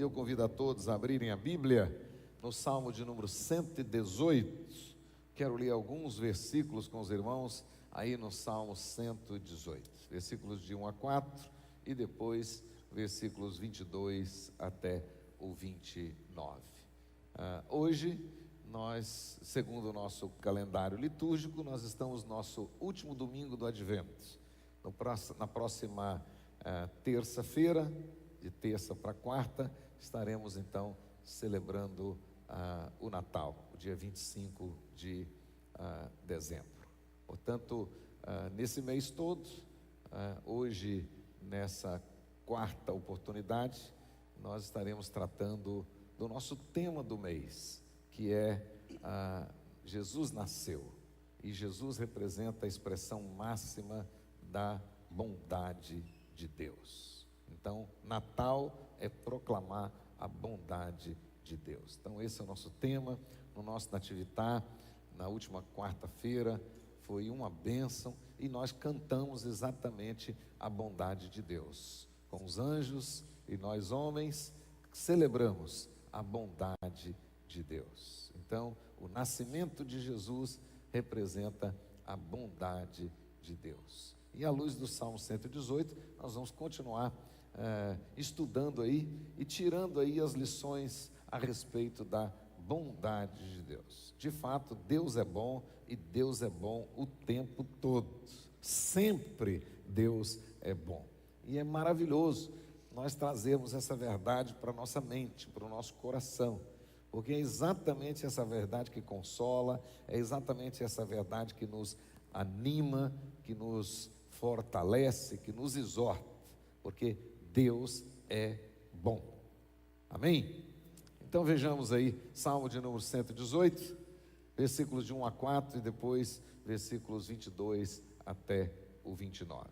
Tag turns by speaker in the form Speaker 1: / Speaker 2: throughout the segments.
Speaker 1: eu convido a todos a abrirem a Bíblia no Salmo de número 118. Quero ler alguns versículos com os irmãos aí no Salmo 118, versículos de 1 a 4 e depois versículos 22 até o 29. Hoje, nós, segundo o nosso calendário litúrgico, nós estamos no nosso último domingo do Advento. Na próxima terça-feira, de terça para quarta, estaremos então celebrando o Natal, o dia 25 de dezembro. Portanto, nesse mês todo, hoje, nessa quarta oportunidade, nós estaremos tratando do nosso tema do mês, que é Jesus nasceu. E Jesus representa a expressão máxima da bondade de Deus. Então, Natal é proclamar a bondade de Deus. Então, esse é o nosso tema no nosso Nativitar. Na última quarta-feira foi uma bênção e nós cantamos exatamente a bondade de Deus. Com os anjos e nós homens celebramos a bondade de Deus. Então, o nascimento de Jesus representa a bondade de Deus. E à luz do Salmo 118, nós vamos continuar estudando aí e tirando aí as lições a respeito da bondade de Deus. De fato, Deus é bom e Deus é bom o tempo todo. Sempre Deus é bom. E é maravilhoso nós trazermos essa verdade para a nossa mente, para o nosso coração, porque é exatamente essa verdade que consola, é exatamente essa verdade que nos anima, que nos fortalece, que nos exorta, porque Deus é bom. Amém? Então vejamos aí, Salmo de número 118, versículos de 1 a 4 e depois versículos 22 até o 29.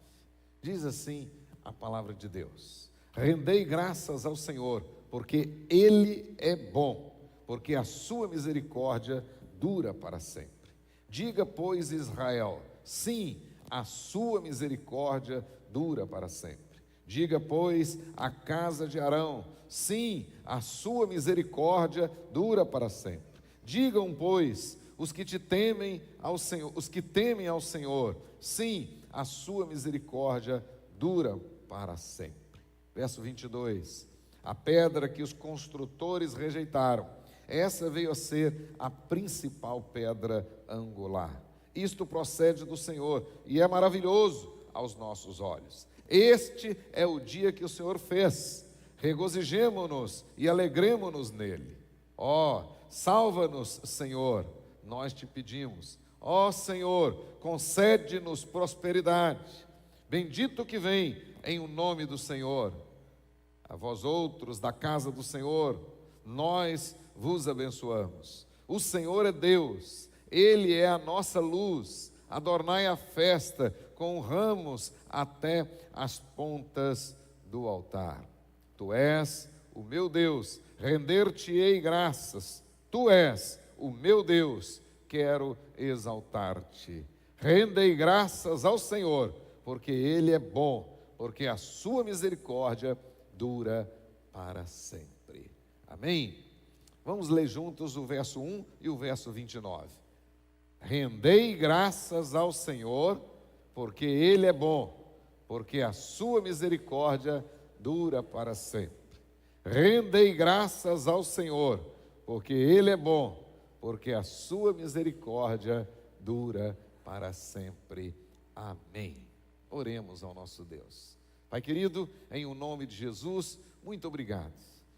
Speaker 1: Diz assim a palavra de Deus: rendei graças ao Senhor, porque Ele é bom, porque a sua misericórdia dura para sempre. Diga, pois, Israel, sim, a sua misericórdia dura para sempre. Diga, pois, a casa de Arão, sim, a sua misericórdia dura para sempre. Digam, pois, os que temem ao Senhor, sim, a sua misericórdia dura para sempre. Verso 22, a pedra que os construtores rejeitaram, essa veio a ser a principal pedra angular. Isto procede do Senhor e é maravilhoso aos nossos olhos. Este é o dia que o Senhor fez, regozijemo-nos e alegremo-nos nele. Salva-nos, Senhor, nós te pedimos. Senhor, concede-nos prosperidade. Bendito que vem em o nome do Senhor. A vós outros da casa do Senhor, nós vos abençoamos. O Senhor é Deus, Ele é a nossa luz. Adornai a festa com ramos até as pontas do altar. Tu és o meu Deus, render-te-ei graças. Tu és o meu Deus, quero exaltar-te. Rendei graças ao Senhor, porque Ele é bom, porque a sua misericórdia dura para sempre. Amém? Vamos ler juntos o verso 1 e o verso 29. Rendei graças ao Senhor, porque Ele é bom, porque a sua misericórdia dura para sempre. Rendei graças ao Senhor, porque Ele é bom, porque a sua misericórdia dura para sempre. Amém. Oremos ao nosso Deus. Pai querido, em o nome de Jesus, muito obrigado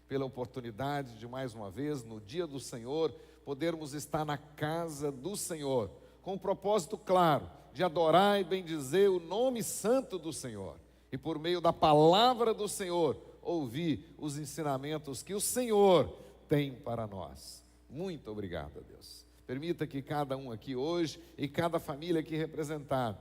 Speaker 1: pela oportunidade de mais uma vez, no dia do Senhor, podermos estar na casa do Senhor, com um propósito claro, de adorar e bendizer o nome santo do Senhor, e por meio da palavra do Senhor, ouvir os ensinamentos que o Senhor tem para nós. Muito obrigado, Deus. Permita que cada um aqui hoje, e cada família aqui representada,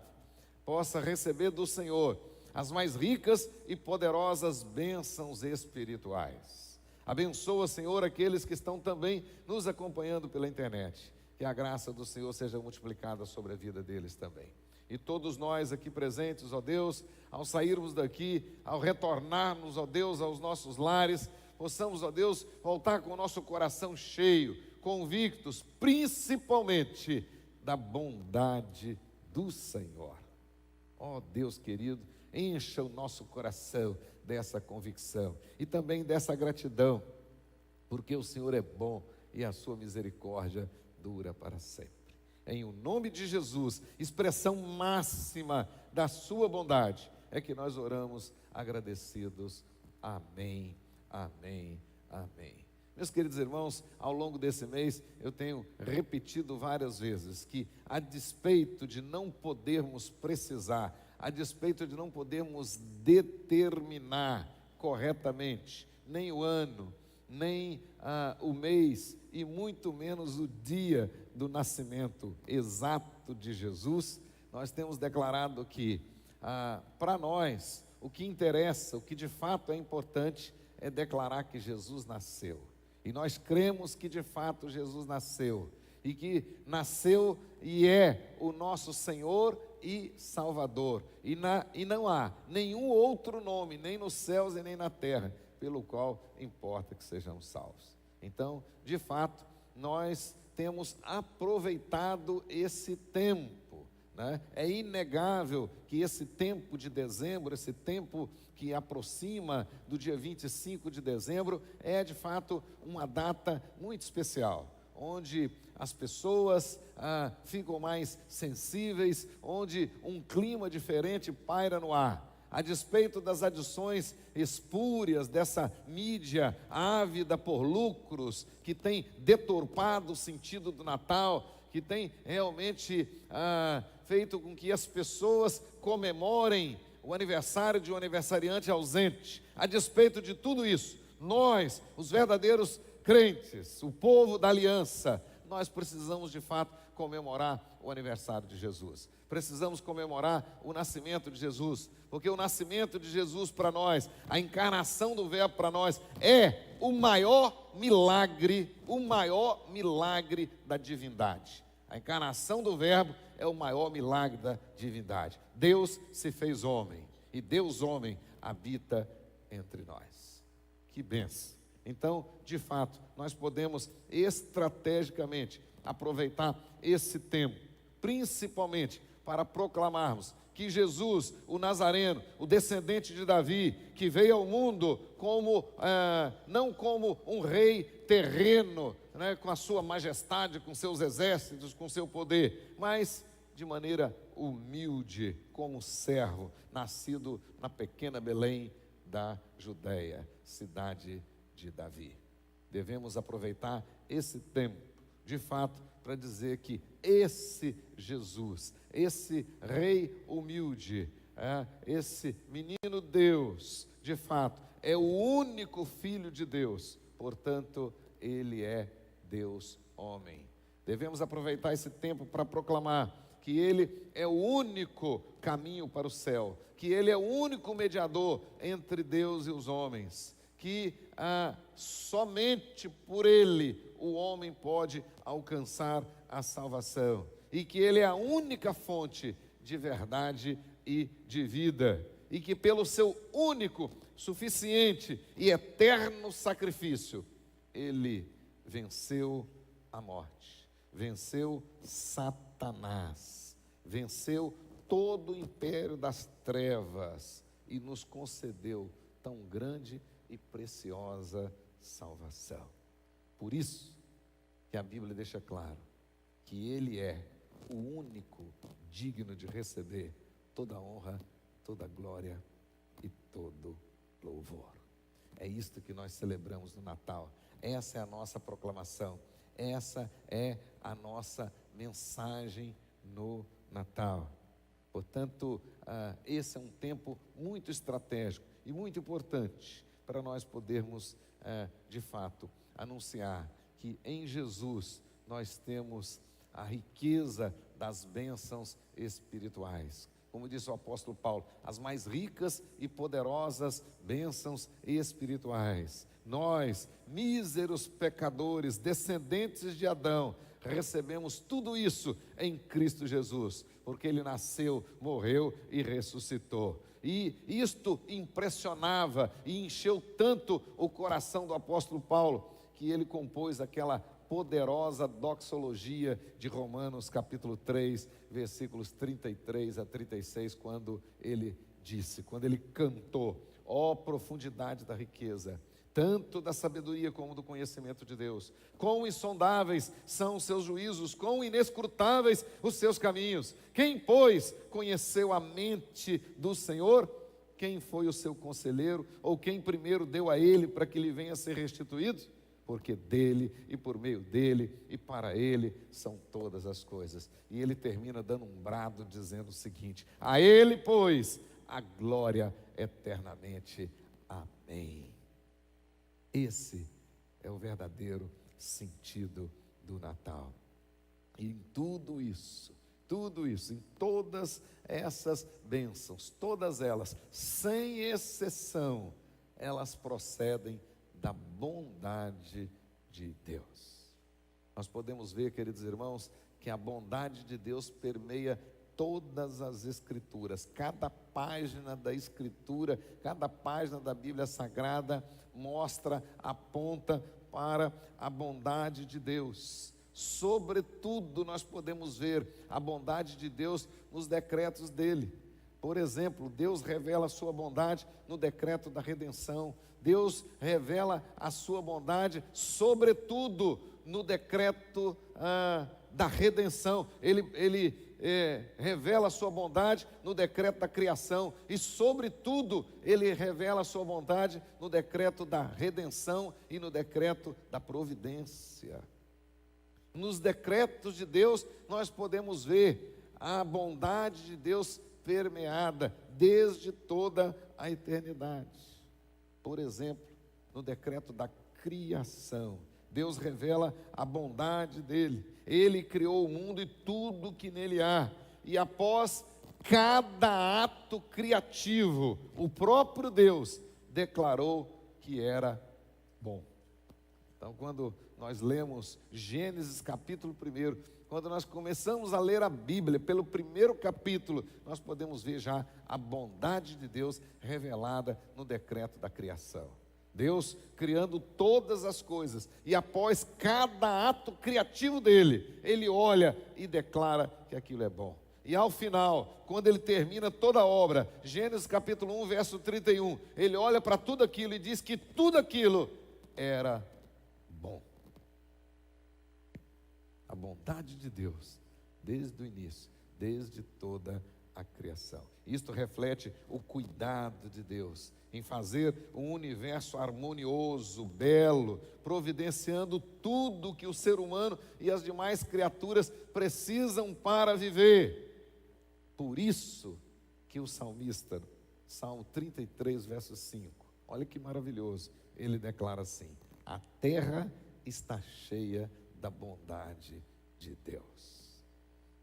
Speaker 1: possa receber do Senhor as mais ricas e poderosas bênçãos espirituais. Abençoa, Senhor, aqueles que estão também nos acompanhando pela internet. Que a graça do Senhor seja multiplicada sobre a vida deles também. E todos nós aqui presentes, ó Deus, ao sairmos daqui, ao retornarmos, ó Deus, aos nossos lares, possamos, ó Deus, voltar com o nosso coração cheio, convictos, principalmente da bondade do Senhor. Ó Deus querido, encha o nosso coração dessa convicção e também dessa gratidão, porque o Senhor é bom e a sua misericórdia dura para sempre. Em o nome de Jesus, expressão máxima da sua bondade, é que nós oramos agradecidos. Amém, amém, amém. Meus queridos irmãos, ao longo desse mês eu tenho repetido várias vezes que, a despeito de não podermos precisar, a despeito de não podermos determinar corretamente nem o ano, nem o mês e muito menos o dia do nascimento exato de Jesus, nós temos declarado que para nós o que interessa, o que de fato é importante é declarar que Jesus nasceu. E nós cremos que de fato Jesus nasceu e que nasceu e é o nosso Senhor e Salvador, e não há nenhum outro nome, nem nos céus e nem na terra, pelo qual importa que sejamos salvos. Então, de fato, nós temos aproveitado esse tempo, né? É inegável que esse tempo de dezembro, esse tempo que aproxima do dia 25 de dezembro, é de fato uma data muito especial, onde as pessoas ficam mais sensíveis, onde um clima diferente paira no ar. A despeito das adições espúrias dessa mídia ávida por lucros, que tem deturpado o sentido do Natal, que tem realmente feito com que as pessoas comemorem o aniversário de um aniversariante ausente. A despeito de tudo isso, nós, os verdadeiros crentes, o povo da aliança, nós precisamos de fato comemorar o aniversário de Jesus. Precisamos comemorar o nascimento de Jesus, porque o nascimento de Jesus para nós, a encarnação do Verbo para nós, é o maior milagre da divindade. A encarnação do Verbo é o maior milagre da divindade. Deus se fez homem, e Deus homem habita entre nós. Que bênção! Então, de fato, nós podemos estrategicamente aproveitar esse tempo, principalmente para proclamarmos que Jesus, o Nazareno, o descendente de Davi, que veio ao mundo como, não como um rei terreno, né, com a sua majestade, com seus exércitos, com seu poder, mas de maneira humilde, como servo, nascido na pequena Belém da Judéia, cidade de Davi. Devemos aproveitar esse tempo, de fato, para dizer que esse Jesus, esse rei humilde, esse menino Deus, de fato, é o único Filho de Deus, portanto, ele é Deus homem. Devemos aproveitar esse tempo para proclamar que ele é o único caminho para o céu, que ele é o único mediador entre Deus e os homens, que somente por ele o homem pode alcançar a salvação, e que ele é a única fonte de verdade e de vida, e que pelo seu único, suficiente e eterno sacrifício, ele venceu a morte, venceu Satanás, venceu todo o império das trevas e nos concedeu tão grande e preciosa salvação. Por isso que a Bíblia deixa claro que ele é o único digno de receber toda a honra, toda a glória e todo louvor. É isto que nós celebramos no Natal. Essa é a nossa proclamação, essa é a nossa mensagem no Natal. Portanto, esse é um tempo muito estratégico e muito importante para nós podermos, de fato, anunciar que em Jesus nós temos a riqueza das bênçãos espirituais. Como disse o apóstolo Paulo, as mais ricas e poderosas bênçãos espirituais. Nós, míseros pecadores, descendentes de Adão, recebemos tudo isso em Cristo Jesus, porque ele nasceu, morreu e ressuscitou. E isto impressionava e encheu tanto o coração do apóstolo Paulo, que ele compôs aquela poderosa doxologia de Romanos capítulo 3, versículos 33 a 36, quando ele cantou: ó profundidade da riqueza, tanto da sabedoria como do conhecimento de Deus. Quão insondáveis são os seus juízos, quão inescrutáveis os seus caminhos. Quem, pois, conheceu a mente do Senhor? Quem foi o seu conselheiro? Ou quem primeiro deu a ele para que lhe venha a ser restituído? Porque dele e por meio dele e para ele são todas as coisas. E ele termina dando um brado dizendo o seguinte: a ele, pois, a glória eternamente. Amém. Esse é o verdadeiro sentido do Natal. E em tudo isso, em todas essas bênçãos, todas elas, sem exceção, elas procedem da bondade de Deus. Nós podemos ver, queridos irmãos, que a bondade de Deus permeia todas as Escrituras. Cada página da Escritura, cada página da Bíblia Sagrada mostra, aponta para a bondade de Deus. Sobretudo, nós podemos ver a bondade de Deus nos decretos dele. Por exemplo, Deus revela a sua bondade no decreto da redenção. Deus revela a sua bondade, sobretudo, no decreto da redenção. Ele revela a sua bondade no decreto da criação. E, sobretudo, ele revela a sua bondade no decreto da redenção e no decreto da providência. Nos decretos de Deus, nós podemos ver a bondade de Deus permeada desde toda a eternidade. Por exemplo, no decreto da criação, Deus revela a bondade dele. Ele criou o mundo e tudo que nele há. E após cada ato criativo, o próprio Deus declarou que era bom. Então, quando nós lemos Gênesis capítulo 1, quando nós começamos a ler a Bíblia, pelo primeiro capítulo, nós podemos ver já a bondade de Deus revelada no decreto da criação. Deus criando todas as coisas, e após cada ato criativo dele, ele olha e declara que aquilo é bom. E ao final, quando ele termina toda a obra, Gênesis capítulo 1, verso 31, ele olha para tudo aquilo e diz que tudo aquilo era bom. A bondade de Deus, desde o início, desde toda a criação. Isto reflete o cuidado de Deus em fazer um universo harmonioso, belo, providenciando tudo que o ser humano e as demais criaturas precisam para viver. Por isso que o salmista, Salmo 33, verso 5, olha que maravilhoso, ele declara assim: a terra está cheia da bondade de Deus.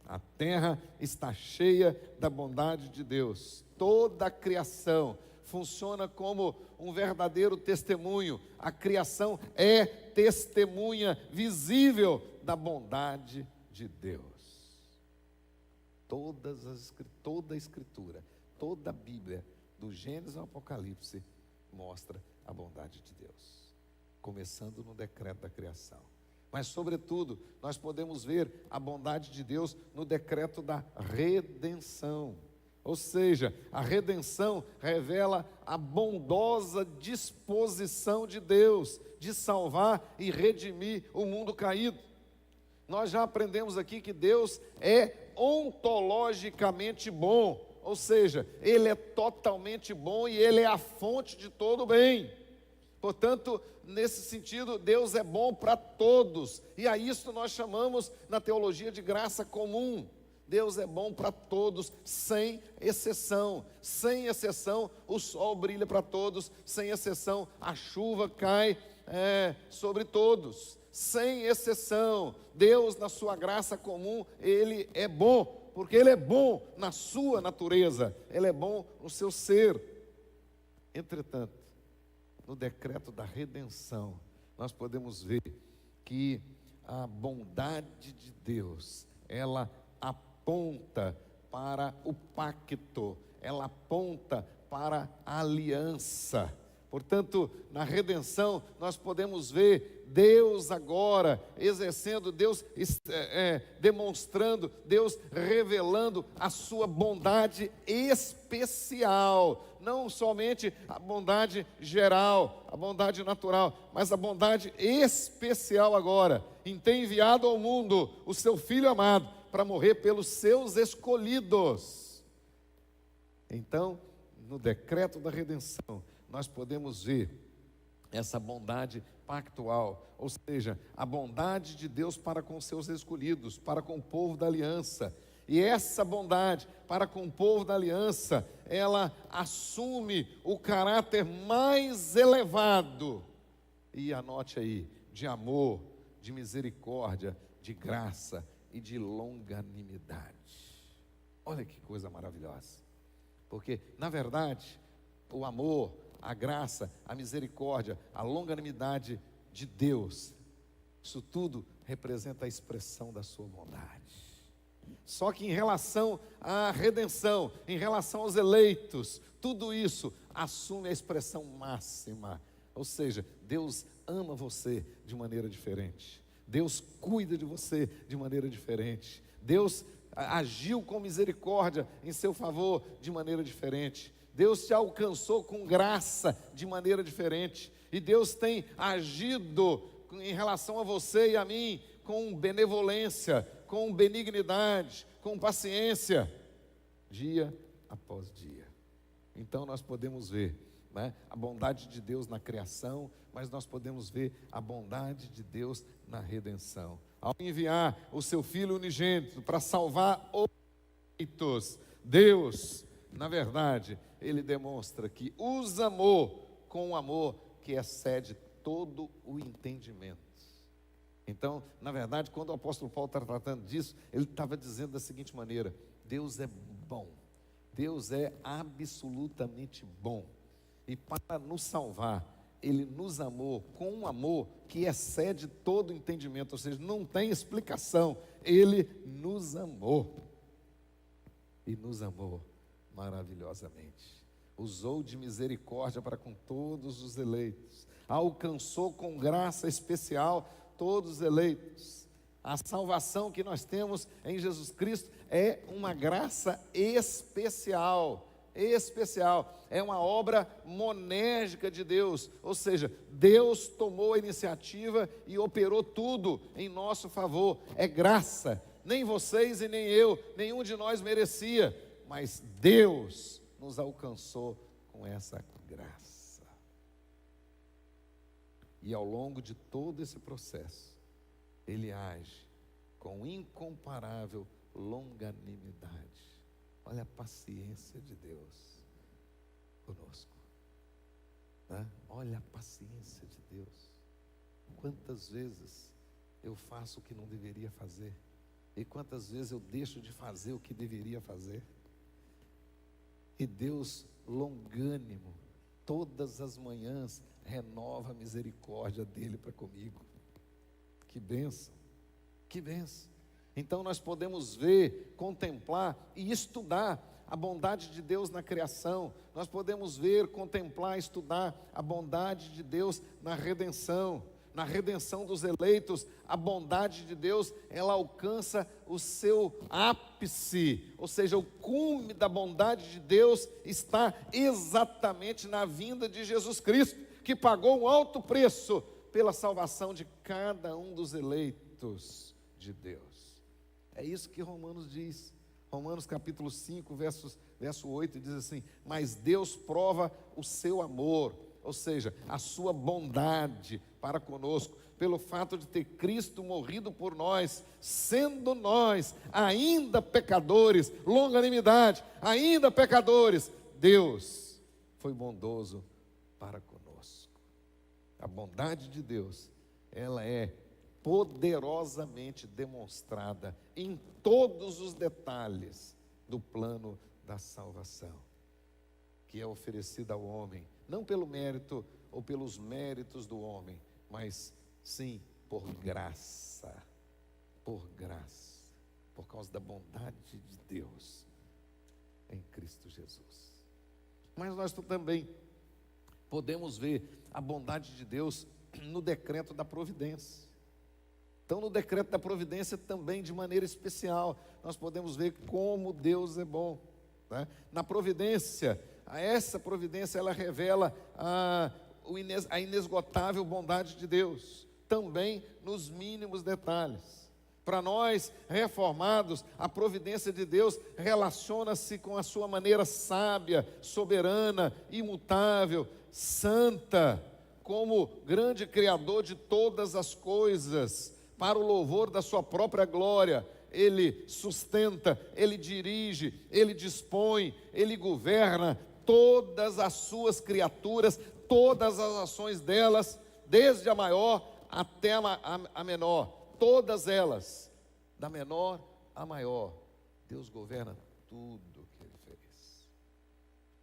Speaker 1: A terra está cheia da bondade de Deus. Toda a criação funciona como um verdadeiro testemunho. A criação é testemunha visível da bondade de Deus. Toda a Escritura, toda a Bíblia, do Gênesis ao Apocalipse, mostra a bondade de Deus, começando no decreto da criação. Mas, sobretudo, nós podemos ver a bondade de Deus no decreto da redenção. Ou seja, a redenção revela a bondosa disposição de Deus de salvar e redimir o mundo caído. Nós já aprendemos aqui que Deus é ontologicamente bom, ou seja, Ele é totalmente bom e Ele é a fonte de todo o bem. Portanto, nesse sentido, Deus é bom para todos, e a isso nós chamamos na teologia de graça comum. Deus é bom para todos, sem exceção. Sem exceção, o sol brilha para todos, sem exceção, a chuva cai sobre todos. Sem exceção, Deus, na sua graça comum, Ele é bom, porque Ele é bom na sua natureza, Ele é bom no seu ser. Entretanto, no decreto da redenção, nós podemos ver que a bondade de Deus, ela aponta para o pacto, ela aponta para a aliança. Portanto, na redenção, nós podemos ver Deus agora exercendo, Deus demonstrando, Deus revelando a sua bondade especial. Não somente a bondade geral, a bondade natural, mas a bondade especial agora, em ter enviado ao mundo o seu Filho amado para morrer pelos seus escolhidos. Então, no decreto da redenção, nós podemos ver essa bondade pactual, ou seja, a bondade de Deus para com seus escolhidos, para com o povo da aliança. E essa bondade para com o povo da aliança, ela assume o caráter mais elevado, e anote aí, de amor, de misericórdia, de graça e de longanimidade. Olha que coisa maravilhosa, porque na verdade, o amor, a graça, a misericórdia, a longanimidade de Deus, isso tudo representa a expressão da sua bondade. Só que em relação à redenção, em relação aos eleitos, tudo isso assume a expressão máxima. Ou seja, Deus ama você de maneira diferente. Deus cuida de você de maneira diferente. Deus agiu com misericórdia em seu favor de maneira diferente. Deus te alcançou com graça de maneira diferente. E Deus tem agido em relação a você e a mim com benevolência, com benignidade, com paciência, dia após dia. Então nós podemos ver, né, a bondade de Deus na criação, mas nós podemos ver a bondade de Deus na redenção. Ao enviar o seu Filho unigênito para salvar os eleitos, Deus, na verdade, Ele demonstra que os amou com um amor que excede todo o entendimento. Então, na verdade, quando o apóstolo Paulo está tratando disso, ele estava dizendo da seguinte maneira: Deus é bom, Deus é absolutamente bom, e para nos salvar, Ele nos amou com um amor que excede todo o entendimento, ou seja, não tem explicação. Ele nos amou, e nos amou maravilhosamente, usou de misericórdia para com todos os eleitos, alcançou com graça especial todos os eleitos. A salvação que nós temos em Jesus Cristo é uma graça especial, é uma obra monérgica de Deus, ou seja, Deus tomou a iniciativa e operou tudo em nosso favor. É graça, nem vocês e nem eu, nenhum de nós merecia, mas Deus nos alcançou com essa graça. E ao longo de todo esse processo, Ele age com incomparável longanimidade. Olha a paciência de Deus conosco, né? Olha a paciência de Deus. Quantas vezes eu faço o que não deveria fazer, e quantas vezes eu deixo de fazer o que deveria fazer, e Deus longânimo, todas as manhãs renova a misericórdia dele para comigo. Que bênção, que bênção. Então nós podemos ver, contemplar e estudar a bondade de Deus na criação. Nós podemos ver, contemplar, estudar a bondade de Deus na redenção dos eleitos. A bondade de Deus, ela alcança o seu ápice, ou seja, o cume da bondade de Deus está exatamente na vinda de Jesus Cristo, que pagou um alto preço pela salvação de cada um dos eleitos de Deus. É isso que Romanos diz. Romanos capítulo 5, verso 8 diz assim: mas Deus prova o seu amor, ou seja, a sua bondade para conosco, pelo fato de ter Cristo morrido por nós, sendo nós ainda pecadores, longanimidade, ainda pecadores, Deus foi bondoso para conosco. A bondade de Deus, ela é poderosamente demonstrada em todos os detalhes do plano da salvação, que é oferecida ao homem, não pelo mérito ou pelos méritos do homem, mas sim por graça, por causa da bondade de Deus. em Cristo Jesus. Mas nós também podemos ver a bondade de Deus no decreto da providência. Então, no decreto da providência também, de maneira especial, nós podemos ver como Deus é bom, né? Na providência, essa providência, ela revela a inesgotável bondade de Deus, também nos mínimos detalhes. Para nós, reformados, a providência de Deus relaciona-se com a sua maneira sábia, soberana, imutável, santa, como grande Criador de todas as coisas, para o louvor da sua própria glória. Ele sustenta, Ele dirige, Ele dispõe, Ele governa todas as suas criaturas, todas as ações delas, desde a maior até a menor, todas elas, da menor à maior. Deus governa tudo que Ele fez.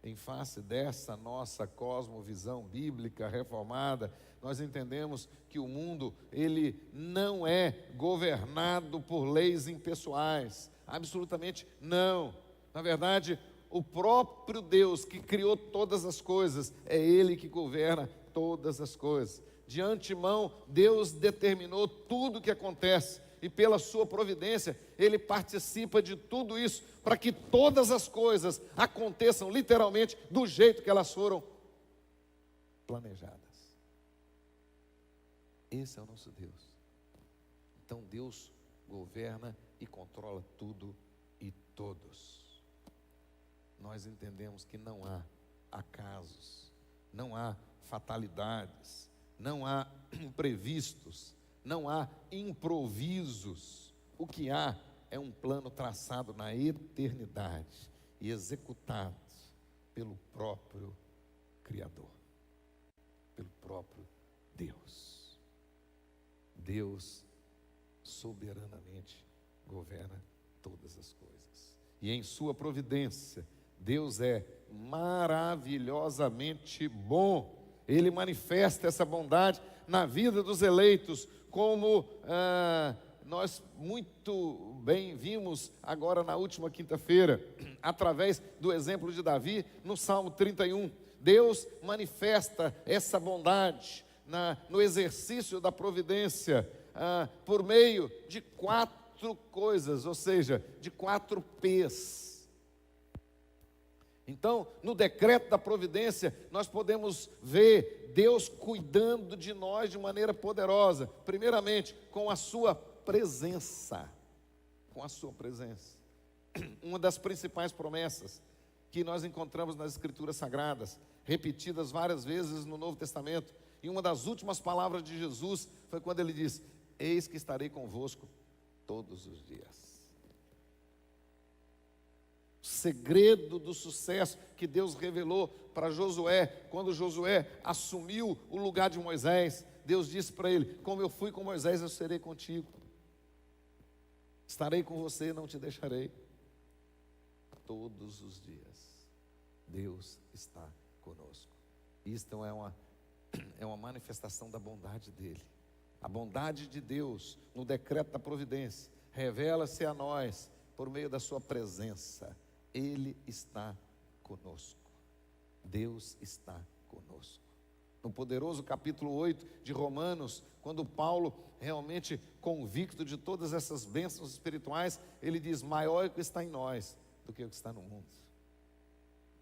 Speaker 1: Em face dessa nossa cosmovisão bíblica reformada, nós entendemos que o mundo, ele não é governado por leis impessoais, absolutamente não. Na verdade, o próprio Deus que criou todas as coisas, é Ele que governa todas as coisas. De antemão, Deus determinou tudo o que acontece, e pela sua providência, Ele participa de tudo isso, para que todas as coisas aconteçam literalmente do jeito que elas foram planejadas. Esse é o nosso Deus. Então Deus governa e controla tudo e todos. Nós entendemos que não há acasos, não há fatalidades, não há imprevistos, não há improvisos. O que há é um plano traçado na eternidade e executado pelo próprio Criador, pelo próprio Deus. Deus soberanamente governa todas as coisas. E em sua providência, Deus é maravilhosamente bom. Ele manifesta essa bondade na vida dos eleitos, como nós muito bem vimos agora na última quinta-feira, através do exemplo de Davi, no Salmo 31. Deus manifesta essa bondade no exercício da providência, por meio de 4 coisas, ou seja, de 4 P's. Então, no decreto da providência, nós podemos ver Deus cuidando de nós de maneira poderosa. Primeiramente, com a sua presença. Com a sua presença. Uma das principais promessas que nós encontramos nas Escrituras Sagradas, repetidas várias vezes no Novo Testamento, e uma das últimas palavras de Jesus foi quando Ele diz: eis que estarei convosco todos os dias. O segredo do sucesso que Deus revelou para Josué, quando Josué assumiu o lugar de Moisés, Deus disse para ele: como eu fui com Moisés, eu serei contigo. Estarei com você, não te deixarei. Todos os dias, Deus está conosco. Isto é uma manifestação da bondade dEle. A bondade de Deus, no decreto da providência, revela-se a nós por meio da sua presença. Ele está conosco. Deus está conosco. No poderoso capítulo 8 de Romanos, quando Paulo, realmente convicto de todas essas bênçãos espirituais, ele diz: maior é o que está em nós do que o que está no mundo.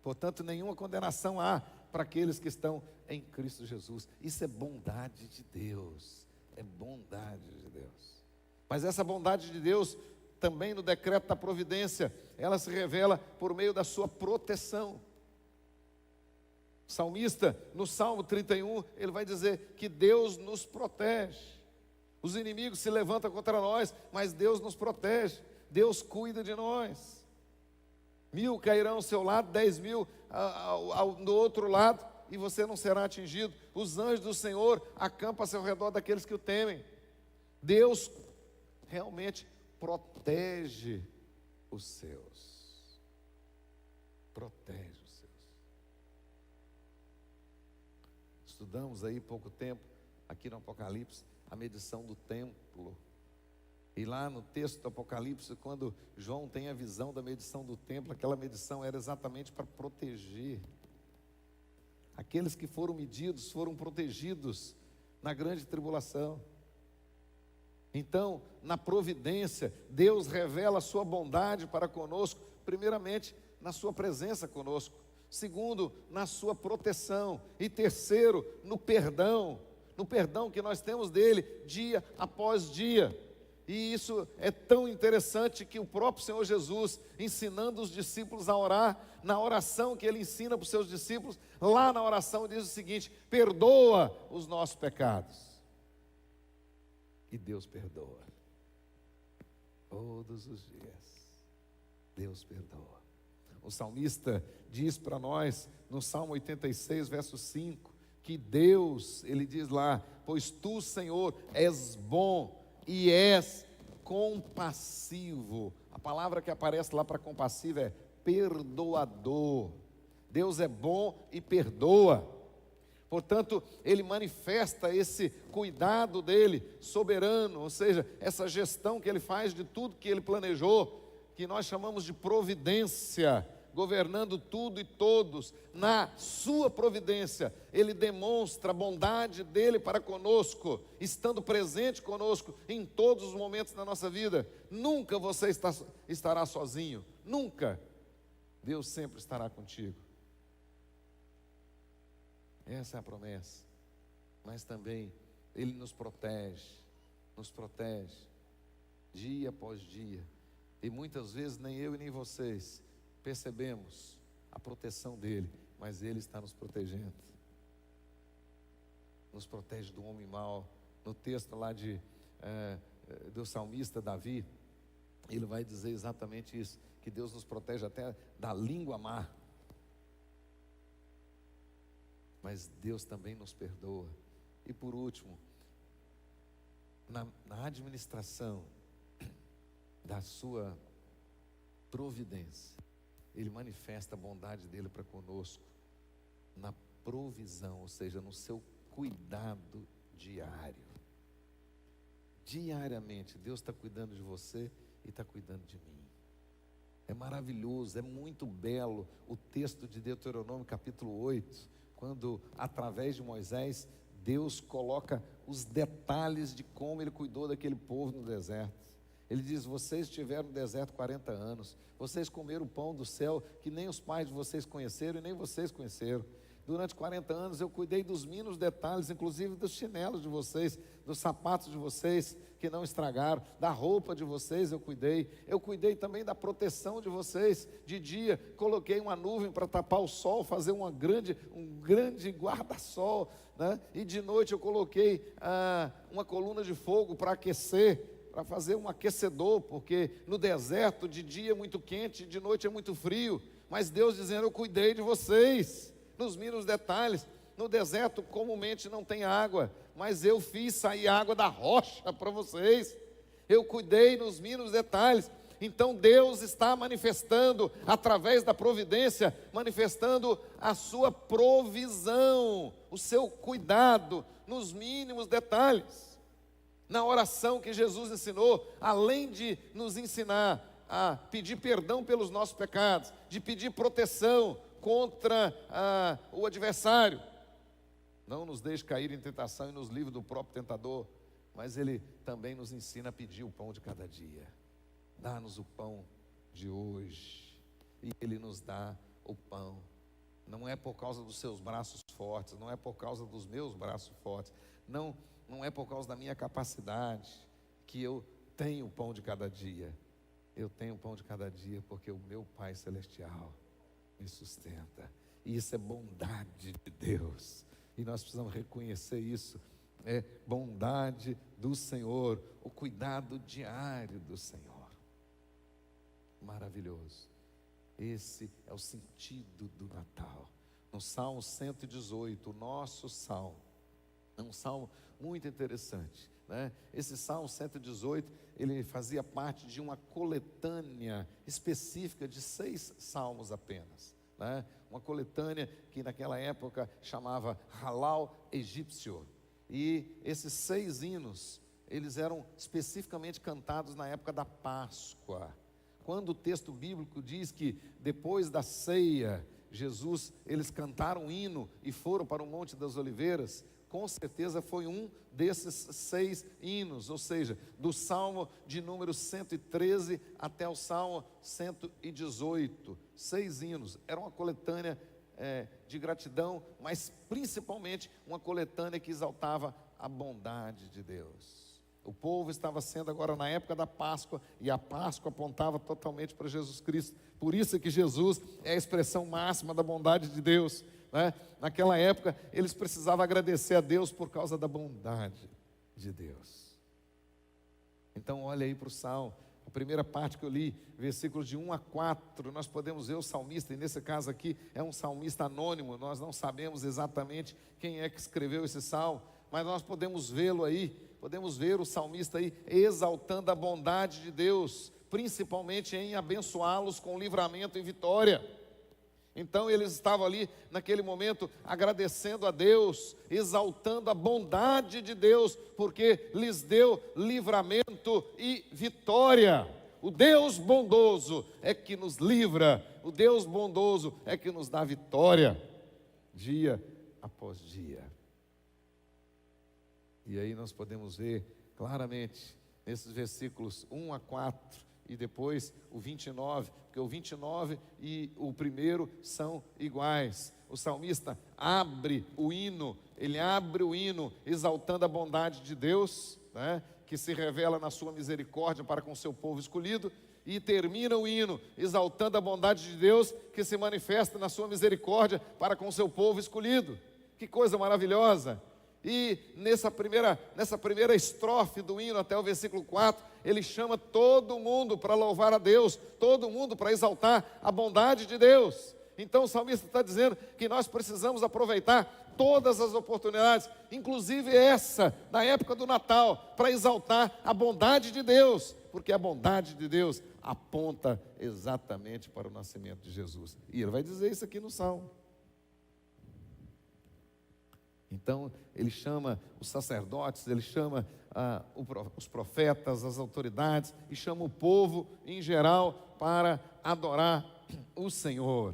Speaker 1: Portanto, nenhuma condenação há para aqueles que estão em Cristo Jesus. Isso é bondade de Deus. É bondade de Deus. Mas essa bondade de Deus, também no decreto da providência, ela se revela por meio da sua proteção. O salmista, no Salmo 31, ele vai dizer que Deus nos protege. Os inimigos se levantam contra nós, mas Deus nos protege. Deus cuida de nós. 1000 cairão ao seu lado, 10.000 do outro lado, e você não será atingido. Os anjos do Senhor acampam-se ao redor daqueles que o temem. Deus realmente protege os seus. Protege os seus. Estudamos aí pouco tempo, aqui no Apocalipse, a medição do templo. E lá no texto do Apocalipse, quando João tem a visão da medição do templo, aquela medição era exatamente para proteger. Aqueles que foram medidos foram protegidos na grande tribulação. Então, na providência, Deus revela a sua bondade para conosco, primeiramente, na sua presença conosco. Segundo, na sua proteção. E terceiro, no perdão que nós temos dele, dia após dia. E isso é tão interessante que o próprio Senhor Jesus, ensinando os discípulos a orar, na oração que ele ensina para os seus discípulos, lá na oração diz o seguinte: perdoa os nossos pecados. E Deus perdoa. Todos os dias, Deus perdoa. O salmista diz para nós, no Salmo 86, verso 5, que Deus, ele diz lá: pois tu, Senhor, és bom e és compassivo. A palavra que aparece lá para compassivo é perdoador. Deus é bom e perdoa. Portanto, ele manifesta esse cuidado dele, soberano, ou seja, essa gestão que ele faz de tudo que ele planejou, que nós chamamos de providência, governando tudo e todos, na sua providência. Ele demonstra a bondade dele para conosco, estando presente conosco em todos os momentos da nossa vida. Nunca você estará sozinho, nunca. Deus sempre estará contigo. Essa é a promessa. Mas também ele nos protege dia após dia. E muitas vezes nem eu e nem vocês percebemos a proteção dele, mas ele está nos protegendo. Nos protege do homem mau. No texto lá do salmista Davi, ele vai dizer exatamente isso, que Deus nos protege até da língua má. Mas Deus também nos perdoa. E por último, na administração da sua providência, ele manifesta a bondade dele para conosco na provisão, ou seja, no seu cuidado diário. Diariamente, Deus está cuidando de você e está cuidando de mim. É maravilhoso, é muito belo o texto de Deuteronômio capítulo 8, quando através de Moisés, Deus coloca os detalhes de como ele cuidou daquele povo no deserto. Ele diz: vocês estiveram no deserto 40 anos, vocês comeram o pão do céu que nem os pais de vocês conheceram e nem vocês conheceram. Durante 40 anos eu cuidei dos mínimos detalhes, inclusive dos chinelos de vocês, dos sapatos de vocês que não estragaram, da roupa de vocês eu cuidei também da proteção de vocês. De dia coloquei uma nuvem para tapar o sol, fazer um grande guarda-sol, né? E de noite eu coloquei uma coluna de fogo para aquecer, para fazer um aquecedor, porque no deserto de dia é muito quente, de noite é muito frio, mas Deus dizendo: eu cuidei de vocês, nos mínimos detalhes. No deserto comumente não tem água, mas eu fiz sair água da rocha para vocês. Eu cuidei nos mínimos detalhes. Então Deus está manifestando, através da providência, manifestando a sua provisão, o seu cuidado nos mínimos detalhes. Na oração que Jesus ensinou, além de nos ensinar a pedir perdão pelos nossos pecados, de pedir proteção contra o adversário, não nos deixe cair em tentação e nos livre do próprio tentador, mas ele também nos ensina a pedir o pão de cada dia. Dá-nos o pão de hoje. E ele nos dá o pão. Não é por causa dos seus braços fortes, não é por causa dos meus braços fortes, não é por causa da minha capacidade que eu tenho o pão de cada dia. Eu tenho o pão de cada dia porque o meu Pai Celestial me sustenta. E isso é bondade de Deus. E nós precisamos reconhecer isso. É bondade do Senhor, o cuidado diário do Senhor. Maravilhoso. Esse é o sentido do Natal. No Salmo 118, o nosso salmo, é um salmo muito interessante, né? Esse Salmo 118, ele fazia parte de uma coletânea específica de 6 salmos apenas, né? Uma coletânea que naquela época chamava Halal Egípcio. E esses 6 hinos, eles eram especificamente cantados na época da Páscoa. Quando o texto bíblico diz que depois da ceia, eles cantaram um hino e foram para o Monte das Oliveiras, com certeza foi um desses 6 hinos, ou seja, do Salmo de número 113 até o Salmo 118, 6 hinos. Era uma coletânea de gratidão, mas principalmente uma coletânea que exaltava a bondade de Deus. O povo estava sendo agora na época da Páscoa, e a Páscoa apontava totalmente para Jesus Cristo. Por isso é que Jesus é a expressão máxima da bondade de Deus, né? Naquela época, eles precisavam agradecer a Deus por causa da bondade de Deus. Então, olha aí para o Salmo, a primeira parte que eu li, versículos de 1 a 4, nós podemos ver o salmista, e nesse caso aqui é um salmista anônimo, nós não sabemos exatamente quem é que escreveu esse salmo, mas nós podemos vê-lo aí, podemos ver o salmista aí exaltando a bondade de Deus, principalmente em abençoá-los com livramento e vitória. Então eles estavam ali naquele momento agradecendo a Deus, exaltando a bondade de Deus, porque lhes deu livramento e vitória. O Deus bondoso é que nos livra, o Deus bondoso é que nos dá vitória, dia após dia. E aí nós podemos ver claramente nesses versículos 1 a 4 e depois o 29, porque o 29 e o primeiro são iguais. O salmista abre o hino, ele abre o hino exaltando a bondade de Deus, né, que se revela na sua misericórdia para com o seu povo escolhido, e termina o hino exaltando a bondade de Deus que se manifesta na sua misericórdia para com o seu povo escolhido. Que coisa maravilhosa! E nessa primeira estrofe do hino até o versículo 4, ele chama todo mundo para louvar a Deus, todo mundo para exaltar a bondade de Deus. Então o salmista está dizendo que nós precisamos aproveitar todas as oportunidades, inclusive essa, na época do Natal, para exaltar a bondade de Deus, porque a bondade de Deus aponta exatamente para o nascimento de Jesus. E ele vai dizer isso aqui no Salmo. Então, ele chama os sacerdotes, ele chama os profetas, as autoridades, e chama o povo em geral para adorar o Senhor,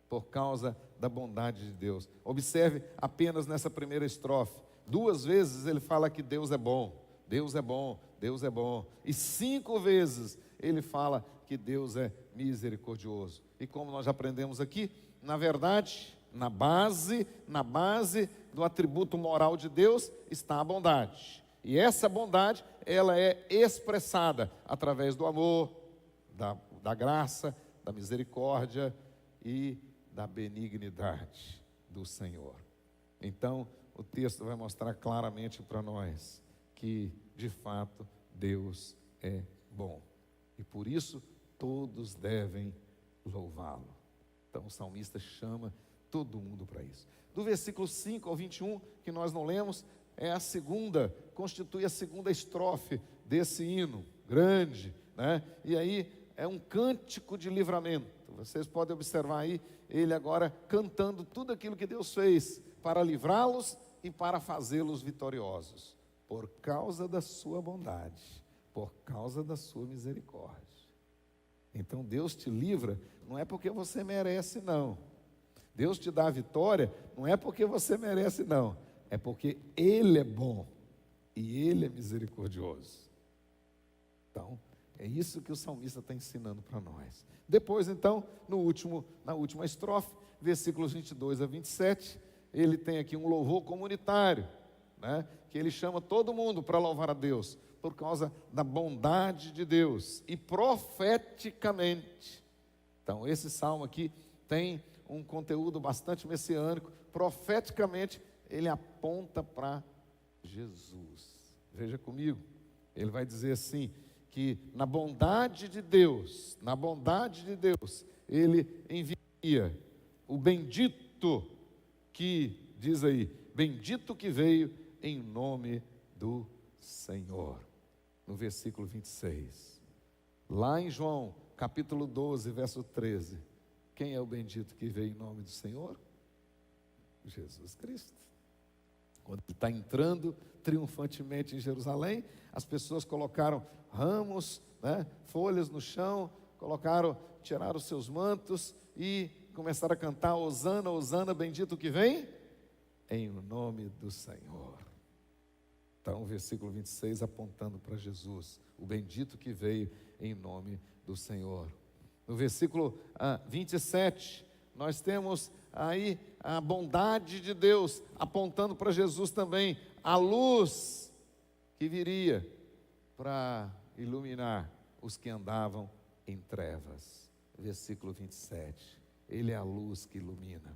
Speaker 1: por causa da bondade de Deus. Observe apenas nessa primeira estrofe, 2 vezes ele fala que Deus é bom, Deus é bom, Deus é bom, e 5 vezes ele fala que Deus é misericordioso. E como nós já aprendemos aqui, na verdade, na base do atributo moral de Deus está a bondade. E essa bondade, ela é expressada através do amor, da graça, da misericórdia e da benignidade do Senhor. Então, o texto vai mostrar claramente para nós que, de fato, Deus é bom. E por isso, todos devem louvá-lo. Então, o salmista chama todo mundo para isso. Do versículo 5 ao 21, que nós não lemos, constitui a segunda estrofe desse hino, grande, né? E aí é um cântico de livramento. Vocês podem observar aí, ele agora cantando tudo aquilo que Deus fez para livrá-los e para fazê-los vitoriosos, por causa da sua bondade, por causa da sua misericórdia. Então Deus te livra, não é porque você merece, não. Deus te dá a vitória, não é porque você merece, não. É porque Ele é bom e Ele é misericordioso. Então, é isso que o salmista está ensinando para nós. Depois, então, na última estrofe, versículos 22 a 27, ele tem aqui um louvor comunitário, né, que ele chama todo mundo para louvar a Deus, por causa da bondade de Deus, e profeticamente. Então, esse salmo aqui tem um conteúdo bastante messiânico. Profeticamente, ele aponta para Jesus. Veja comigo, ele vai dizer assim, que na bondade de Deus, ele envia o bendito que, diz aí, bendito que veio em nome do Senhor. No versículo 26. Lá em João, capítulo 12, verso 13. Quem é o bendito que veio em nome do Senhor? Jesus Cristo. Quando ele está entrando triunfantemente em Jerusalém, as pessoas colocaram ramos, né, folhas no chão, tiraram os seus mantos e começaram a cantar: Hosana, Hosana, bendito que vem em o nome do Senhor. Então, o versículo 26 apontando para Jesus, o bendito que veio em nome do Senhor. No versículo 27, nós temos aí a bondade de Deus apontando para Jesus também, a luz que viria para iluminar os que andavam em trevas. Versículo 27, ele é a luz que ilumina.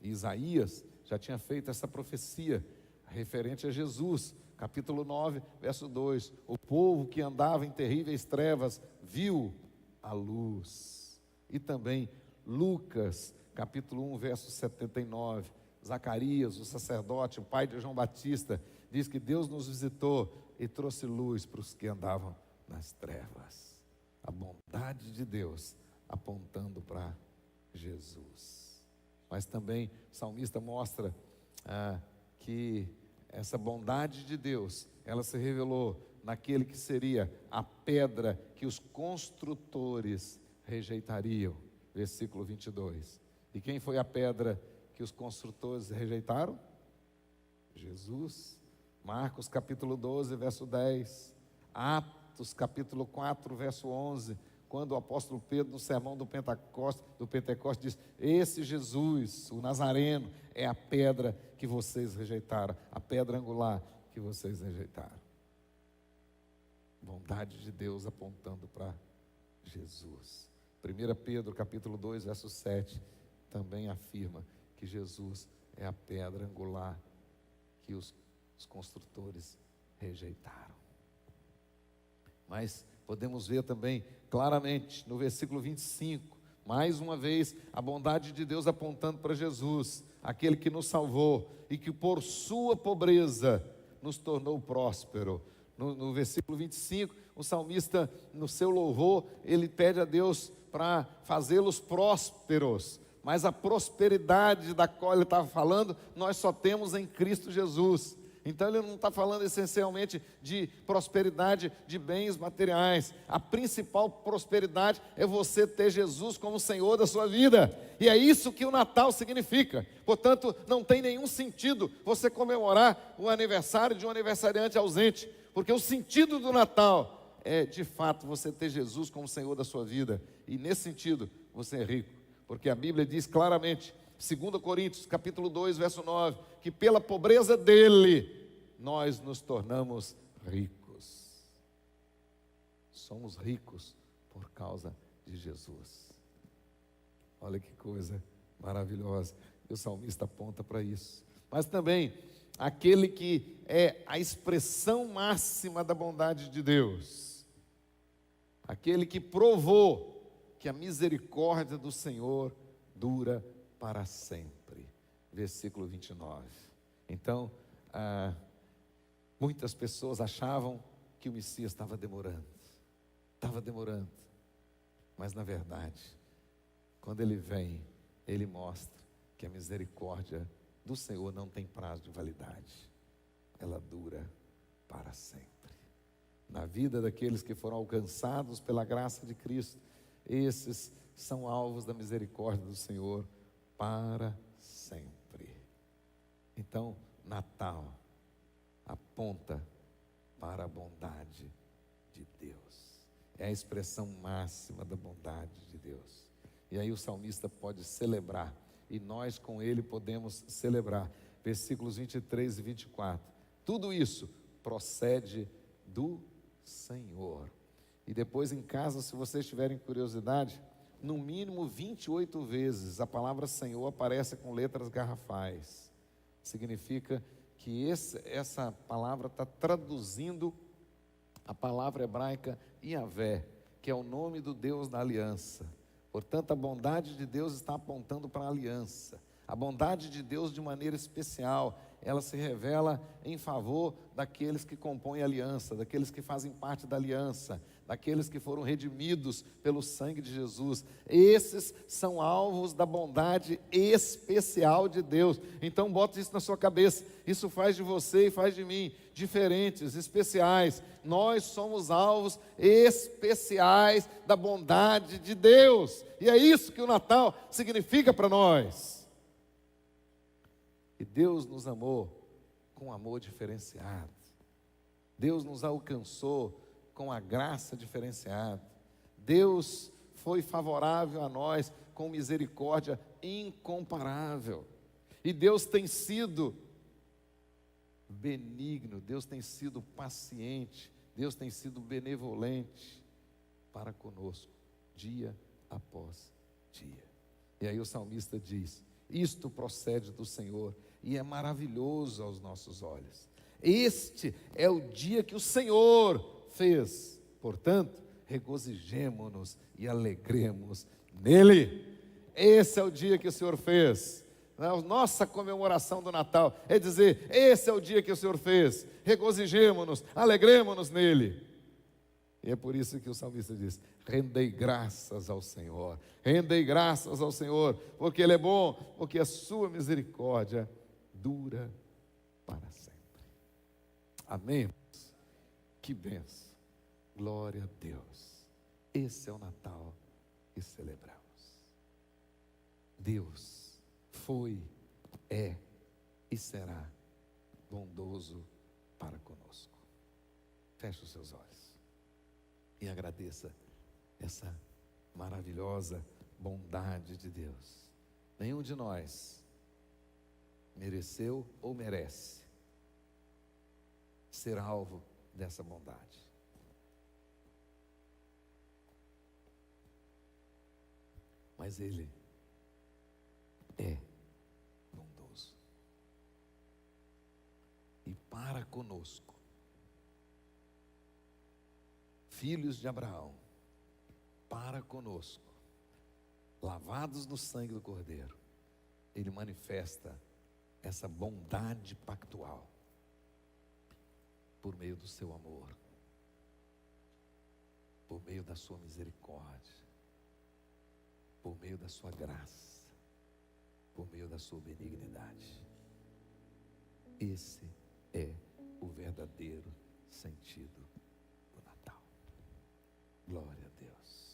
Speaker 1: E Isaías já tinha feito essa profecia referente a Jesus, capítulo 9, verso 2, o povo que andava em terríveis trevas viu a luz. E também Lucas, capítulo 1, verso 79, Zacarias, o sacerdote, o pai de João Batista, diz que Deus nos visitou e trouxe luz para os que andavam nas trevas. A bondade de Deus apontando para Jesus. Mas também o salmista mostra que essa bondade de Deus, ela se revelou naquele que seria a pedra que os construtores rejeitariam. Versículo 22. E quem foi a pedra que os construtores rejeitaram? Jesus. Marcos capítulo 12, verso 10. Atos capítulo 4, verso 11. Quando o apóstolo Pedro, no sermão do Pentecostes, diz: esse Jesus, o Nazareno, é a pedra que vocês rejeitaram, a pedra angular que vocês rejeitaram. Bondade de Deus apontando para Jesus. 1 Pedro capítulo 2, verso 7, também afirma que Jesus é a pedra angular que os construtores rejeitaram. Mas podemos ver também claramente no versículo 25, mais uma vez, a bondade de Deus apontando para Jesus, aquele que nos salvou e que por sua pobreza nos tornou próspero. No versículo 25, o salmista, no seu louvor, ele pede a Deus para fazê-los prósperos. Mas a prosperidade da qual ele estava falando, nós só temos em Cristo Jesus. Então ele não está falando essencialmente de prosperidade de bens materiais. A principal prosperidade é você ter Jesus como Senhor da sua vida. E é isso que o Natal significa. Portanto, não tem nenhum sentido você comemorar o aniversário de um aniversariante ausente. Porque o sentido do Natal é, de fato, você ter Jesus como Senhor da sua vida. E nesse sentido, você é rico. Porque a Bíblia diz claramente, 2 Coríntios, capítulo 2, verso 9, que pela pobreza dele, nós nos tornamos ricos. Somos ricos por causa de Jesus. Olha que coisa maravilhosa. E o salmista aponta para isso. Mas também, aquele que é a expressão máxima da bondade de Deus. Aquele que provou que a misericórdia do Senhor dura para sempre. Versículo 29. Então, muitas pessoas achavam que o Messias estava demorando. Mas na verdade, quando ele vem, ele mostra que a misericórdia do Senhor não tem prazo de validade. Ela dura para sempre. Na vida daqueles que foram alcançados pela graça de Cristo, esses são alvos da misericórdia do Senhor para sempre. Então, Natal aponta para a bondade de Deus. É a expressão máxima da bondade de Deus. E aí o salmista pode celebrar, e nós com ele podemos celebrar. Versículos 23 e 24. Tudo isso procede do Senhor. E depois em casa, se vocês tiverem curiosidade, no mínimo 28 vezes a palavra Senhor aparece com letras garrafais. Significa que essa palavra está traduzindo a palavra hebraica Yavé, que é o nome do Deus da aliança. Portanto, a bondade de Deus está apontando para a aliança. A bondade de Deus de maneira especial ela se revela em favor daqueles que compõem a aliança, daqueles que fazem parte da aliança, daqueles que foram redimidos pelo sangue de Jesus. Esses são alvos da bondade especial de Deus. Então bote isso na sua cabeça. Isso faz de você e faz de mim diferentes, especiais. Nós somos alvos especiais da bondade de Deus. E é isso que o Natal significa para nós. E Deus nos amou com amor diferenciado. Deus nos alcançou com a graça diferenciada. Deus foi favorável a nós com misericórdia incomparável. E Deus tem sido benigno, Deus tem sido paciente, Deus tem sido benevolente para conosco, dia após dia. E aí o salmista diz: isto procede do Senhor e é maravilhoso aos nossos olhos. Este é o dia que o Senhor fez, portanto, regozijemo-nos e alegremos nele. Esse é o dia que o Senhor fez. A nossa comemoração do Natal é dizer: esse é o dia que o Senhor fez, regozijemo-nos, alegremo-nos nele. E é por isso que o salmista diz: rendei graças ao Senhor, rendei graças ao Senhor, porque Ele é bom, porque a sua misericórdia dura para sempre. Amém? Que bênção, glória a Deus. Esse é o Natal que celebramos. Deus foi, é e será bondoso para conosco. Feche os seus olhos e agradeça essa maravilhosa bondade de Deus. Nenhum de nós mereceu ou merece ser alvo dessa bondade. Mas Ele é bondoso. E para conosco, filhos de Abraão, para conosco, lavados no sangue do Cordeiro, Ele manifesta essa bondade pactual por meio do seu amor, por meio da sua misericórdia, por meio da sua graça, por meio da sua benignidade. Esse é o verdadeiro sentido do Natal. Glória a Deus.